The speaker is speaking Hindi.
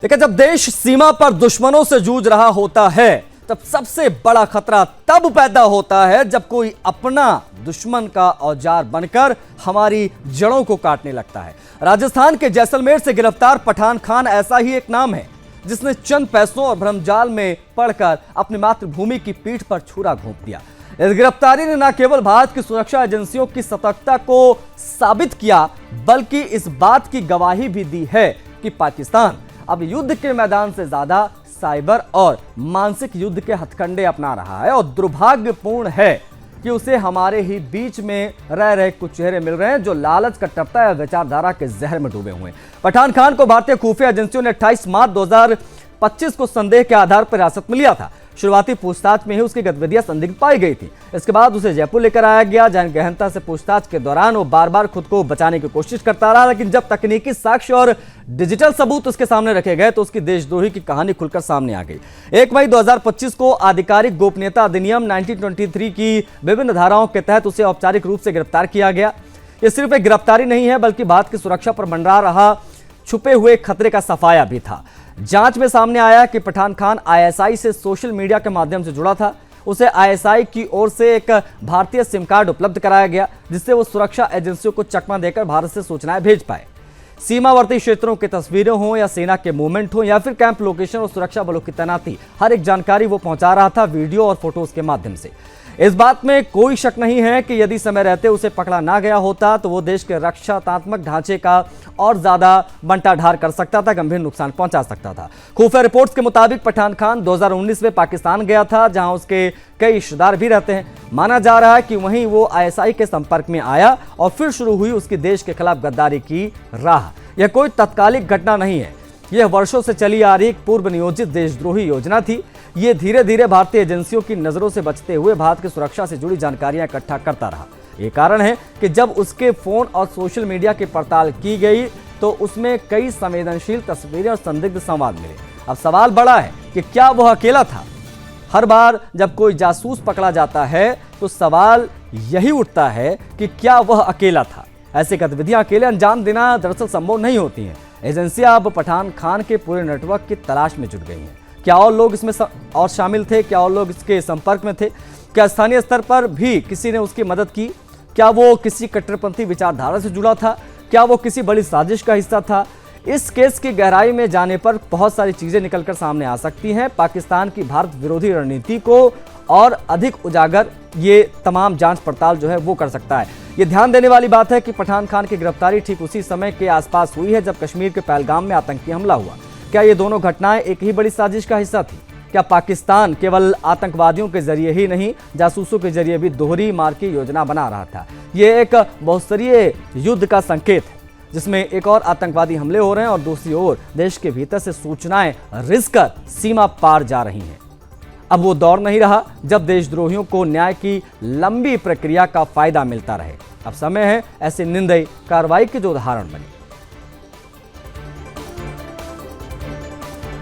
देखिए, जब देश सीमा पर दुश्मनों से जूझ रहा होता है तब सबसे बड़ा खतरा तब पैदा होता है जब कोई अपना दुश्मन का औजार बनकर हमारी जड़ों को काटने लगता है। राजस्थान के जैसलमेर से गिरफ्तार पठान खान ऐसा ही एक नाम है जिसने चंद पैसों और भ्रमजाल में पड़कर अपनी मातृभूमि की पीठ पर छुरा घोंप दिया। इस गिरफ्तारी ने न केवल भारत की सुरक्षा एजेंसियों की सतर्कता को साबित किया बल्कि इस बात की गवाही भी दी है कि पाकिस्तान अब युद्ध के मैदान से ज्यादा साइबर और मानसिक युद्ध के हथकंडे अपना रहा है। और दुर्भाग्यपूर्ण है कि उसे हमारे ही बीच में रह रहे कुछ चेहरे मिल रहे हैं जो लालच, कट्टरता या विचारधारा के जहर में डूबे हुए हैं। पठान खान को भारतीय खुफिया एजेंसियों ने 28 मार्च 2025 को संदेह के आधार पर हिरासत में लिया था। शुरुआती पूछताछ में ही उसकी गतिविधियां संदिग्ध पाई गई थी। इसके बाद उसे जयपुर लेकर आया गया, जहां गहनता से पूछताछ के दौरान वो बार बार खुद को बचाने की कोशिश करता रहा, लेकिन जब तकनीकी साक्ष्य और डिजिटल सबूत उसके सामने रखे गए तो उसकी देशद्रोही की कहानी खुलकर सामने आ गई। 1 मई 2025 को आधिकारिक गोपनीयता अधिनियम 1923 की विभिन्न धाराओं के तहत उसे औपचारिक रूप से गिरफ्तार किया गया। यह सिर्फ एक गिरफ्तारी नहीं है बल्कि भारत की सुरक्षा पर मंडरा रहा छुपे हुए खतरे का सफाया भी था। जांच में सामने आया कि पठान खान आईएसआई से सोशल मीडिया के माध्यम से जुड़ा था। उसे आईएसआई की ओर से एक भारतीय सिम कार्ड उपलब्ध कराया गया जिससे वो सुरक्षा एजेंसियों को चकमा देकर भारत से सूचनाएं भेज पाए। सीमावर्ती क्षेत्रों की तस्वीरें हों या सेना के मूवमेंट हो या फिर कैंप लोकेशन और सुरक्षा बलों की तैनाती, हर एक जानकारी वो पहुंचा रहा था वीडियो और फोटोज के माध्यम से। इस बात में कोई शक नहीं है कि यदि समय रहते उसे पकड़ा ना गया होता तो वो देश के रक्षात्मक ढांचे का और ज्यादा बंटाढार कर सकता था, गंभीर नुकसान पहुंचा सकता था। खुफिया रिपोर्ट्स के मुताबिक पठान खान 2019 में पाकिस्तान गया था, जहां उसके कई रिश्तेदार भी रहते हैं। माना जा रहा है कि वहीं वो आईएसआई के संपर्क में आया और फिर शुरू हुई उसकी देश के खिलाफ गद्दारी की राह। यह कोई तत्कालिक घटना नहीं है, यह वर्षों से चली आ रही एक पूर्व नियोजित देशद्रोही योजना थी। ये धीरे धीरे भारतीय एजेंसियों की नजरों से बचते हुए भारत की सुरक्षा से जुड़ी जानकारियां इकट्ठा करता रहा। ये कारण है कि जब उसके फोन और सोशल मीडिया की पड़ताल की गई तो उसमें कई संवेदनशील तस्वीरें और संदिग्ध संवाद मिले। अब सवाल बड़ा है कि क्या वह अकेला था? हर बार जब कोई जासूस पकड़ा जाता है तो सवाल यही उठता है कि क्या वह अकेला था। ऐसी गतिविधियां अकेले अंजाम देना दरअसल संभव नहीं होती हैं। एजेंसियां अब पठान खान के पूरे नेटवर्क की तलाश में जुट गई हैं। क्या और लोग इसमें और शामिल थे? क्या और लोग इसके संपर्क में थे? क्या स्थानीय स्तर पर भी किसी ने उसकी मदद की? क्या वो किसी कट्टरपंथी विचारधारा से जुड़ा था? क्या वो किसी बड़ी साजिश का हिस्सा था? इस केस की गहराई में जाने पर बहुत सारी चीजें निकलकर सामने आ सकती हैं। पाकिस्तान की भारत विरोधी रणनीति को और अधिक उजागर ये तमाम जांच पड़ताल जो है वो कर सकता है। ये ध्यान देने वाली बात है कि पठान खान की गिरफ्तारी ठीक उसी समय के आसपास हुई है जब कश्मीर के पहलगाम में आतंकी हमला हुआ। क्या ये दोनों घटनाएं एक ही बड़ी साजिश का हिस्सा थी? क्या पाकिस्तान केवल आतंकवादियों के जरिए ही नहीं, जासूसों के जरिए भी दोहरी मार की योजना बना रहा था? ये एक बहुस्तरीय युद्ध का संकेत है जिसमें एक और आतंकवादी हमले हो रहे हैं और दूसरी ओर देश के भीतर से सूचनाएं रिसकर सीमा पार जा रही हैं। अब वो दौर नहीं रहा जब देशद्रोहियों को न्याय की लंबी प्रक्रिया का फायदा मिलता रहे। अब समय है ऐसे निंदनीय कार्रवाई के जो उदाहरण बने।